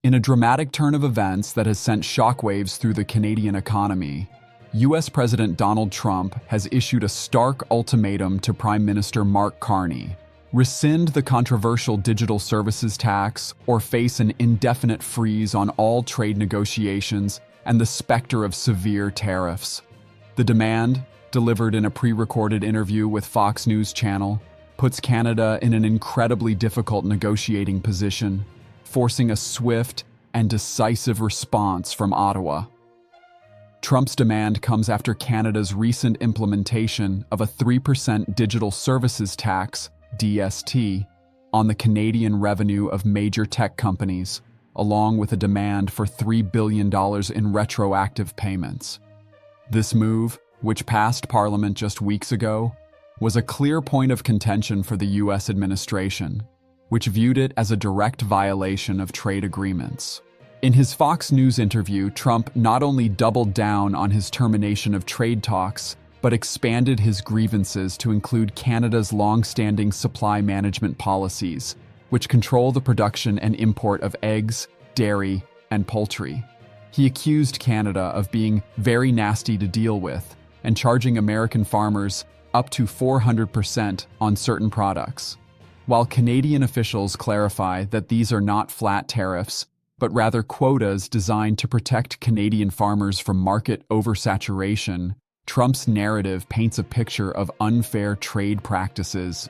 In a dramatic turn of events that has sent shockwaves through the Canadian economy, U.S. President Donald Trump has issued a stark ultimatum to Prime Minister Mark Carney: rescind the controversial digital services tax or face an indefinite freeze on all trade negotiations and the specter of severe tariffs. The demand, delivered in a pre-recorded interview with Fox News Channel, puts Canada in an incredibly difficult negotiating position, forcing a swift and decisive response from Ottawa. Trump's demand comes after Canada's recent implementation of a 3% digital services tax, DST, on the Canadian revenue of major tech companies, along with a demand for $3 billion in retroactive payments. This move, which passed Parliament just weeks ago, was a clear point of contention for the U.S. administration, which viewed it as a direct violation of trade agreements. In his Fox News interview, Trump not only doubled down on his termination of trade talks, but expanded his grievances to include Canada's long-standing supply management policies, which control the production and import of eggs, dairy, and poultry. He accused Canada of being very nasty to deal with and charging American farmers up to 400% on certain products. While Canadian officials clarify that these are not flat tariffs, but rather quotas designed to protect Canadian farmers from market oversaturation, Trump's narrative paints a picture of unfair trade practices.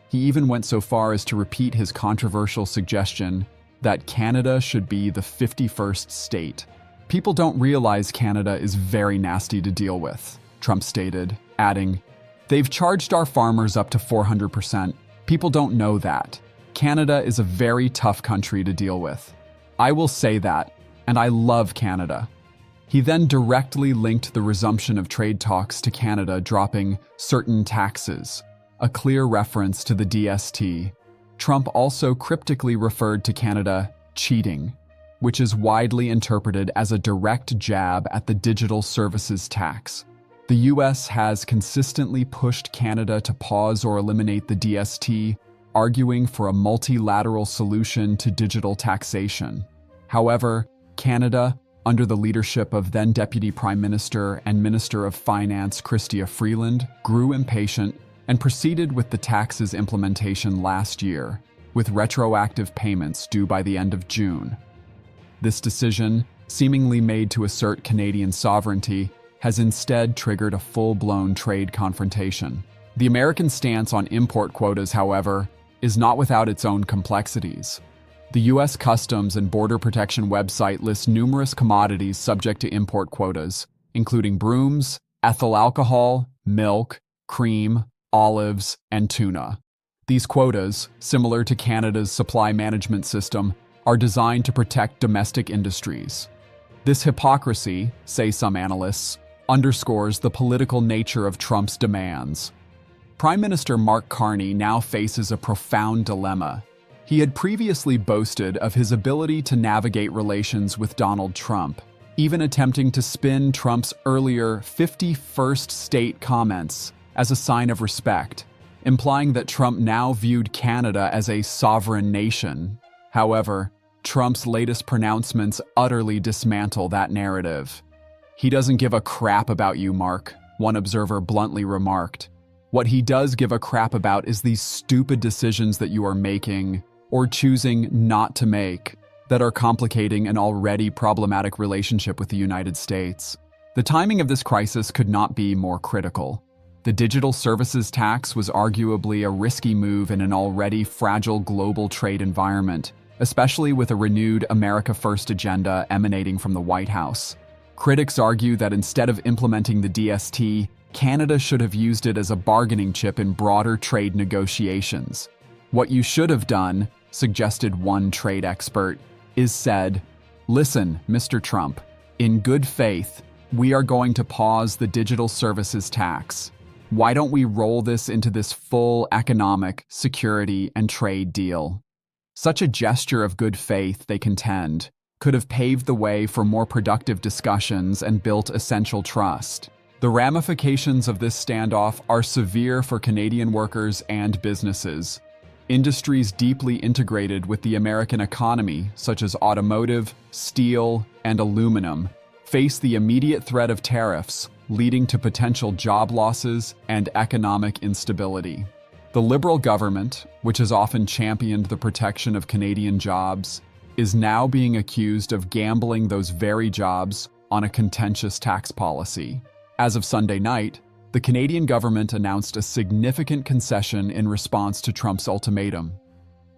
He even went so far as to repeat his controversial suggestion that Canada should be the 51st state. "People don't realize Canada is very nasty to deal with," Trump stated, adding, "They've charged our farmers up to 400%. People don't know that. Canada is a very tough country to deal with. I will say that, and I love Canada." He then directly linked the resumption of trade talks to Canada dropping certain taxes, a clear reference to the DST. Trump also cryptically referred to Canada cheating, which is widely interpreted as a direct jab at the digital services tax. The U.S. has consistently pushed Canada to pause or eliminate the DST, arguing for a multilateral solution to digital taxation. However, Canada, under the leadership of then Deputy Prime Minister and Minister of Finance Chrystia Freeland, grew impatient and proceeded with the tax's implementation last year, with retroactive payments due by the end of June. This decision, seemingly made to assert Canadian sovereignty, has instead triggered a full-blown trade confrontation. The American stance on import quotas, however, is not without its own complexities. The U.S. Customs and Border Protection website lists numerous commodities subject to import quotas, including brooms, ethyl alcohol, milk, cream, olives, and tuna. These quotas, similar to Canada's supply management system, are designed to protect domestic industries. This hypocrisy, say some analysts, underscores the political nature of Trump's demands. Prime Minister Mark Carney now faces a profound dilemma. He had previously boasted of his ability to navigate relations with Donald Trump, even attempting to spin Trump's earlier 51st state comments as a sign of respect, implying that Trump now viewed Canada as a sovereign nation. However, Trump's latest pronouncements utterly dismantle that narrative. "He doesn't give a crap about you, Mark," one observer bluntly remarked. "What he does give a crap about is these stupid decisions that you are making, or choosing not to make, that are complicating an already problematic relationship with the United States." The timing of this crisis could not be more critical. The digital services tax was arguably a risky move in an already fragile global trade environment, especially with a renewed America First agenda emanating from the White House. Critics argue that instead of implementing the DST, Canada should have used it as a bargaining chip in broader trade negotiations. "What you should have done," suggested one trade expert, "is said, 'Listen, Mr. Trump, in good faith, we are going to pause the digital services tax. Why don't we roll this into this full economic, security, and trade deal?' Such a gesture of good faith, they contend, could have paved the way for more productive discussions and built essential trust. The ramifications of this standoff are severe for Canadian workers and businesses. Industries deeply integrated with the American economy, such as automotive, steel, and aluminum, face the immediate threat of tariffs, leading to potential job losses and economic instability. The Liberal government, which has often championed the protection of Canadian jobs, is now being accused of gambling those very jobs on a contentious tax policy. As of Sunday night, the Canadian government announced a significant concession in response to Trump's ultimatum.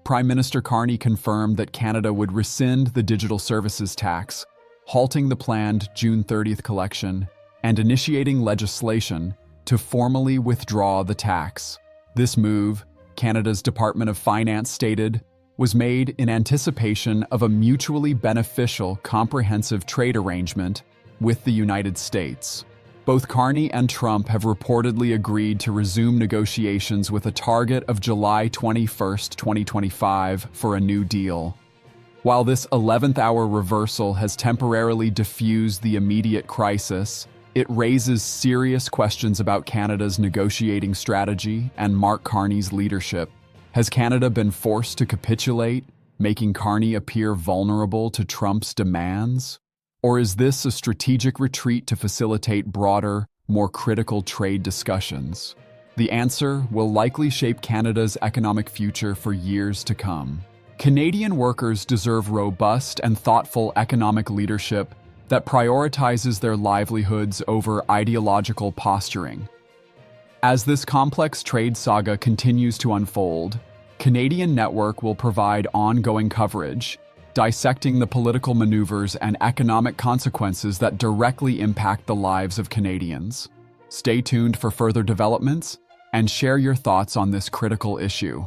Prime Minister Carney confirmed that Canada would rescind the digital services tax, halting the planned June 30th collection and initiating legislation to formally withdraw the tax. This move, Canada's Department of Finance stated, was made in anticipation of a mutually beneficial comprehensive trade arrangement with the United States. Both Carney and Trump have reportedly agreed to resume negotiations with a target of July 21, 2025 for a new deal. While this 11th-hour reversal has temporarily diffused the immediate crisis, it raises serious questions about Canada's negotiating strategy and Mark Carney's leadership. Has Canada been forced to capitulate, making Carney appear vulnerable to Trump's demands? Or is this a strategic retreat to facilitate broader, more critical trade discussions? The answer will likely shape Canada's economic future for years to come. Canadian workers deserve robust and thoughtful economic leadership that prioritizes their livelihoods over ideological posturing. As this complex trade saga continues to unfold, Canadian Network will provide ongoing coverage, dissecting the political maneuvers and economic consequences that directly impact the lives of Canadians. Stay tuned for further developments and share your thoughts on this critical issue.